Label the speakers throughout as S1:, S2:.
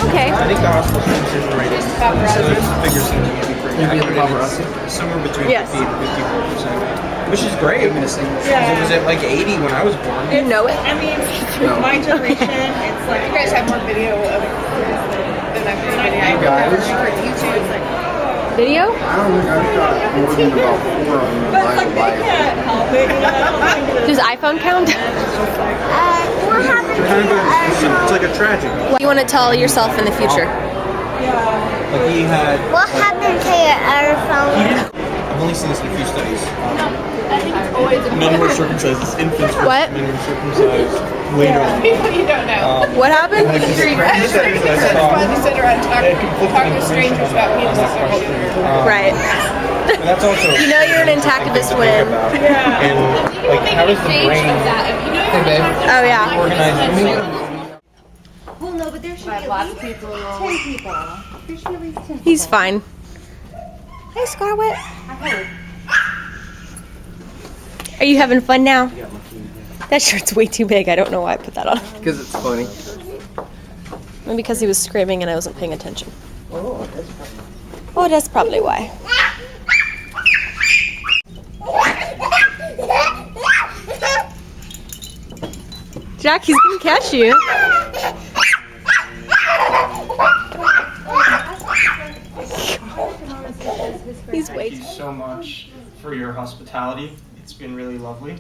S1: Okay.
S2: I think the hospital circumcision rate is figure seems to be pretty accurate. It's somewhere between 50 and 54%, which is great. Yeah. It was at like 80 when I was born.
S1: You know it?
S3: I mean, with my generation, it's like you guys have more video of than I've been video. I remember for YouTube, it's like
S1: Video?
S4: I don't think I've got more than about 4 on my
S3: but like they can't help it. You know, I don't think
S1: Does iPhone count?
S5: What happened
S2: It's like a tragedy.
S1: What do you want to tell yourself in the future?
S2: Like he had.
S5: What happened to your other phone?
S2: I've only seen this in a few studies. Men were circumcised as infants.
S1: What?
S2: Men were circumcised later on.
S3: people you don't know.
S1: What happened?
S2: Like
S3: It's fun to sit around and talk to strangers about penis circumcision.
S1: Right.
S2: And that's also.
S1: You know you're an intactivist when.
S3: Yeah.
S2: And like, how does the brain
S1: Oh yeah.
S2: organize?
S5: Well, no, but there should be at least 10 people. There should be at least 10 people.
S1: He's fine. Hey, Scarlet. Are you having fun now? That shirt's way too big. I don't know why I put that on.
S4: Because it's funny.
S1: Maybe because he was screaming and I wasn't paying attention. Oh, that's probably why. Jack, he's gonna catch you. He's way
S2: Thank you so much for your hospitality. It's been really lovely.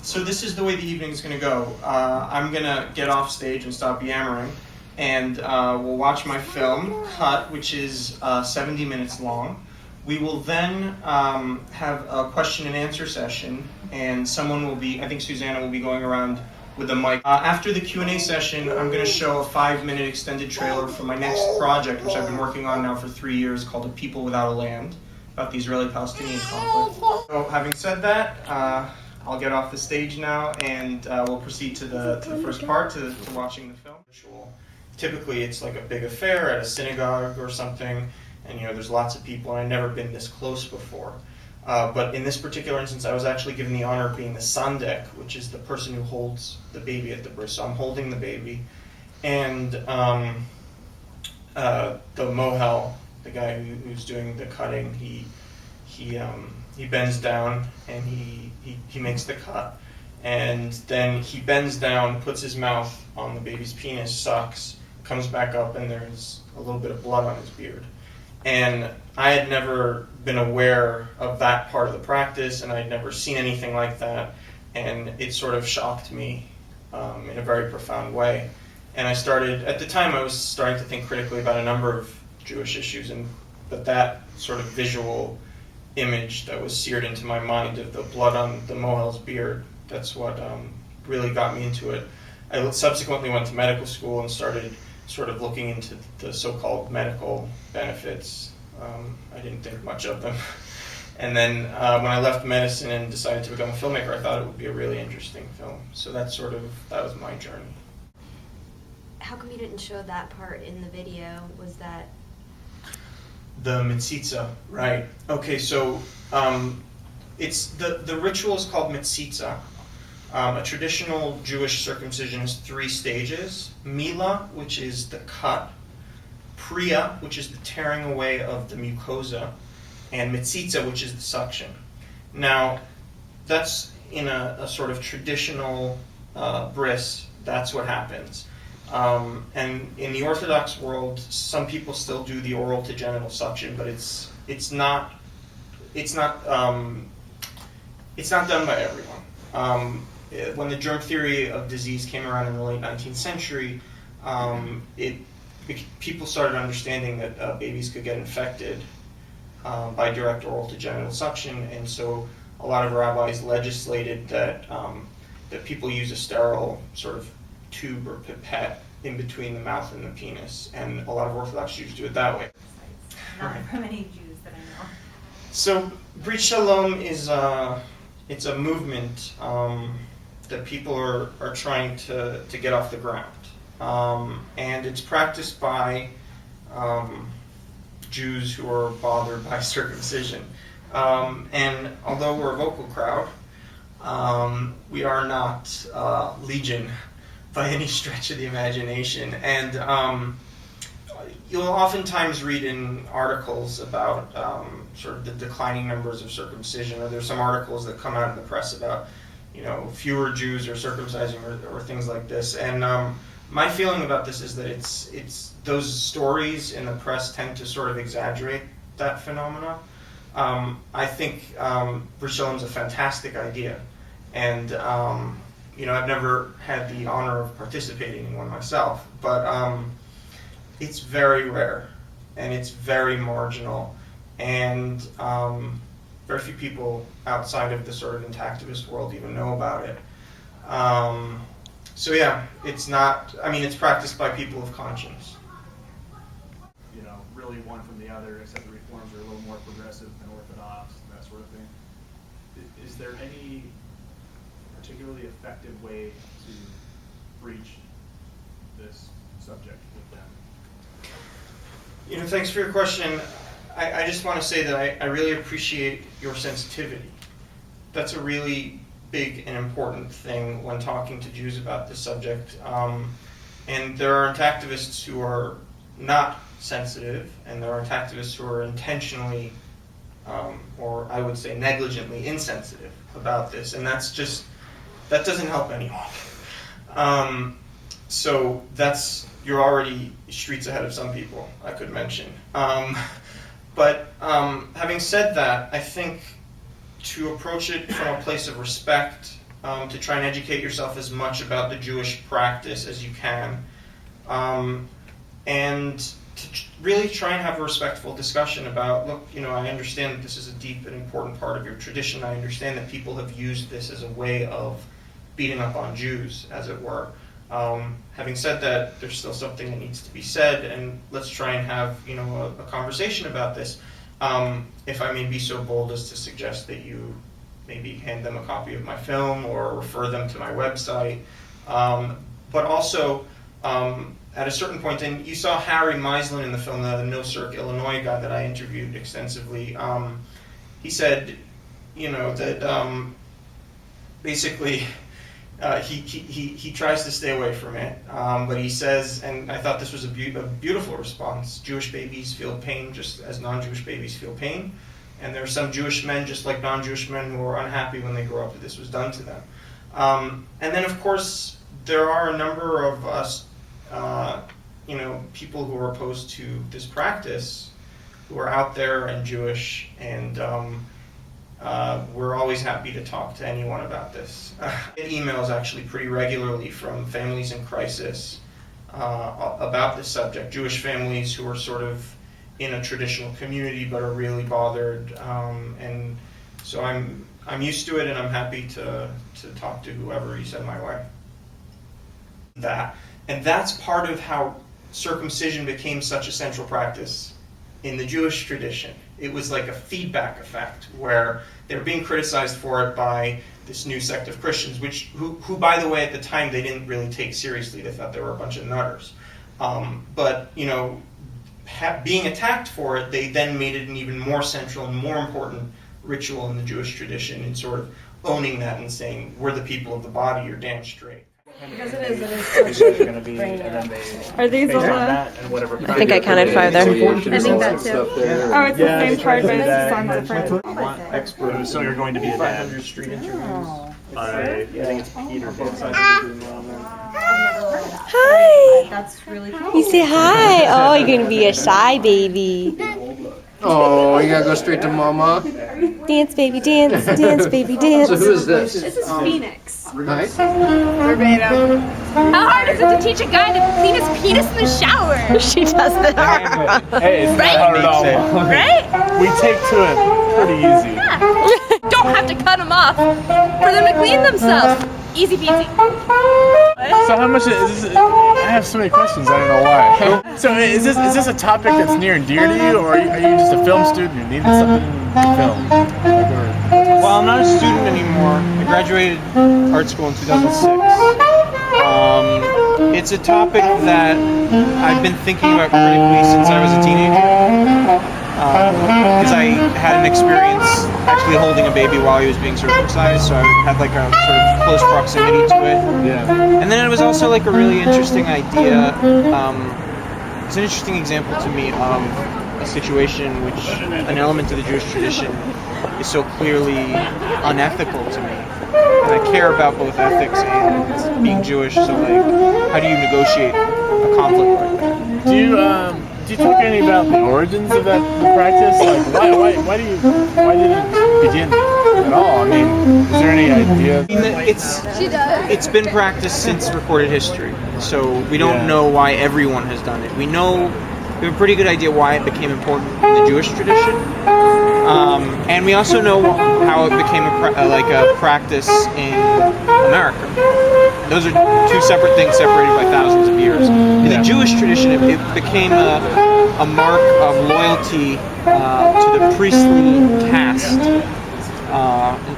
S2: So this is the way the evening's going to go. I'm going to get off stage and stop yammering, and we'll watch my film, Cut, which is 70 minutes long. We will then have a question and answer session, and someone will be, I think Susanna will be going around with a mic. After the Q&A session, I'm going to show a 5-minute extended trailer for my next project, which I've been working on now for 3 years, called A People Without a Land, about the Israeli-Palestinian conflict. So having said that, I'll get off the stage now, and we'll proceed to the first part, to watching the film. Typically, it's like a big affair at a synagogue or something, and there's lots of people, and I've never been this close before. But in this particular instance, I was actually given the honor of being the sandek, which is the person who holds the baby at the birth. So I'm holding the baby, and the mohel, the guy who's doing the cutting, he bends down and he makes the cut, and then he bends down, puts his mouth on the baby's penis, sucks, comes back up, and there's a little bit of blood on his beard. And I had never been aware of that part of the practice, and I had never seen anything like that, and it sort of shocked me in a very profound way. And at the time I was starting to think critically about a number of Jewish issues, but that sort of visual image that was seared into my mind of the blood on the mohel's beard, that's what really got me into it. I subsequently went to medical school and started sort of looking into the so-called medical benefits. I didn't think much of them. And then when I left medicine and decided to become a filmmaker, I thought it would be a really interesting film. So that was my journey.
S6: How come you didn't show that part in the video? Was that...
S2: The mitzitza, right. Okay, so it's the ritual is called mitzitza. A traditional Jewish circumcision is 3 stages. Mila, which is the cut. Priya, which is the tearing away of the mucosa. And mitzitza, which is the suction. Now, that's in a sort of traditional bris, that's what happens. And in the Orthodox world, some people still do the oral to genital suction, but it's not done by everyone. When the germ theory of disease came around in the late 19th century, people started understanding that babies could get infected by direct oral to genital suction, and so a lot of rabbis legislated that people use a sterile sort of tube or pipette in between the mouth and the penis, and a lot of Orthodox Jews do it that way.
S7: Not from any Jews that I know.
S2: So Brit Shalom is it's a movement that people are trying to get off the ground, and it's practiced by Jews who are bothered by circumcision. And although we're a vocal crowd, We are not legion by any stretch of the imagination. And you'll oftentimes read in articles about sort of the declining numbers of circumcision, or there's some articles that come out in the press about, fewer Jews are circumcising or things like this. And my feeling about this is that it's those stories in the press tend to sort of exaggerate that phenomena. I think Risholim's a fantastic idea, and I've never had the honor of participating in one myself, but it's very rare, and it's very marginal, and very few people outside of the sort of intactivist world even know about it. So yeah, it's not, it's practiced by people of conscience.
S8: Really one from the other, except the reforms are a little more progressive than orthodox, that sort of thing. Is there any particularly effective way to breach this subject with them?
S2: Thanks for your question. I just want to say that I really appreciate your sensitivity. That's a really big and important thing when talking to Jews about this subject. And there are intactivists who are not sensitive, and there are intactivists who are intentionally, or I would say negligently, insensitive about this. And that doesn't help anyone. So you're already streets ahead of some people, I could mention. But having said that, I think to approach it from a place of respect, to try and educate yourself as much about the Jewish practice as you can, and to really try and have a respectful discussion about, look, I understand that this is a deep and important part of your tradition. I understand that people have used this as a way of beating up on Jews, as it were. Having said that, there's still something that needs to be said, and let's try and have a conversation about this. If I may be so bold as to suggest that you maybe hand them a copy of my film or refer them to my website, but also at a certain point, and you saw Harry Meislin in the film, the No Circ, Illinois guy that I interviewed extensively. He said, that basically. He tries to stay away from it, but he says, and I thought this was a beautiful response, Jewish babies feel pain just as non-Jewish babies feel pain, and there are some Jewish men, just like non-Jewish men, who are unhappy when they grow up that this was done to them. And then, of course, there are a number of us, people who are opposed to this practice, who are out there and Jewish, and we're always happy to talk to anyone about this. I get emails actually pretty regularly from families in crisis about this subject, Jewish families who are sort of in a traditional community but are really bothered, and so I'm used to it, and I'm happy to talk to whoever you send my way. And that's part of how circumcision became such a central practice in the Jewish tradition. It was like a feedback effect where they were being criticized for it by this new sect of Christians, who by the way, at the time, they didn't really take seriously. They thought they were a bunch of nutters. But being attacked for it, they then made it an even more central and more important ritual in the Jewish tradition, and sort of owning that and saying, we're the people of the body, you're damn straight.
S3: Because it is
S1: Are these all
S8: that and whatever.
S1: I think I counted 5 there.
S3: I think that too. Oh, it's the same card, but it's on different.
S8: Expert. So you're going to be a 500 street interviews. I think it's Peter.
S1: Hi!
S3: That's really cool.
S1: You say hi! Oh, you're gonna be a shy baby.
S4: Oh, you gotta go straight to mama.
S1: Dance, baby, dance, dance, baby, dance.
S4: So who is this?
S3: This is Phoenix.
S4: Nice.
S3: Verbatim.
S5: How hard is it to teach a guy to clean his penis in the shower?
S1: She does that.
S8: Hey, it's not hard at all.
S5: Right?
S8: We take to it pretty easy.
S5: Don't have to cut them off for them to clean themselves. Easy peasy.
S8: So how much is this? I have so many questions. I don't know why. So is this a topic that's near and dear to you, or are you just a film student who needed something to film?
S2: Well, I'm not a student anymore. I graduated art school in 2006. It's a topic that I've been thinking about critically since I was a teenager, because I had an experience actually holding a baby while he was being circumcised, so I had like a sort of close proximity to it.
S9: Yeah.
S2: And then it was also like a really interesting idea. It's an interesting example to me of a situation in which an element of the Jewish tradition is so clearly unethical to me. And I care about both ethics and being Jewish, so like, how do you negotiate a conflict like that?
S9: Do you talk any about the origins of that practice? Like, why did it begin at all? I mean, is there any idea?
S2: It's been practiced since recorded history, so we don't know why everyone has done it. We have a pretty good idea why it became important in the Jewish tradition, and we also know how it became a practice in America. Those are two separate things separated by thousands of years. In the Jewish tradition, it became a mark of loyalty to the priestly caste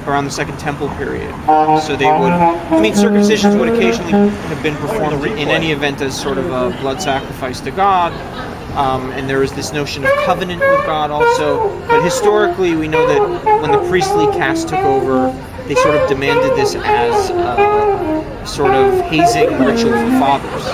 S2: around the Second Temple period. So they would, circumcisions would occasionally have been performed in any event as sort of a blood sacrifice to God. And there was this notion of covenant with God also. But historically, we know that when the priestly caste took over, they sort of demanded this as a sort of hazing ritual for fathers.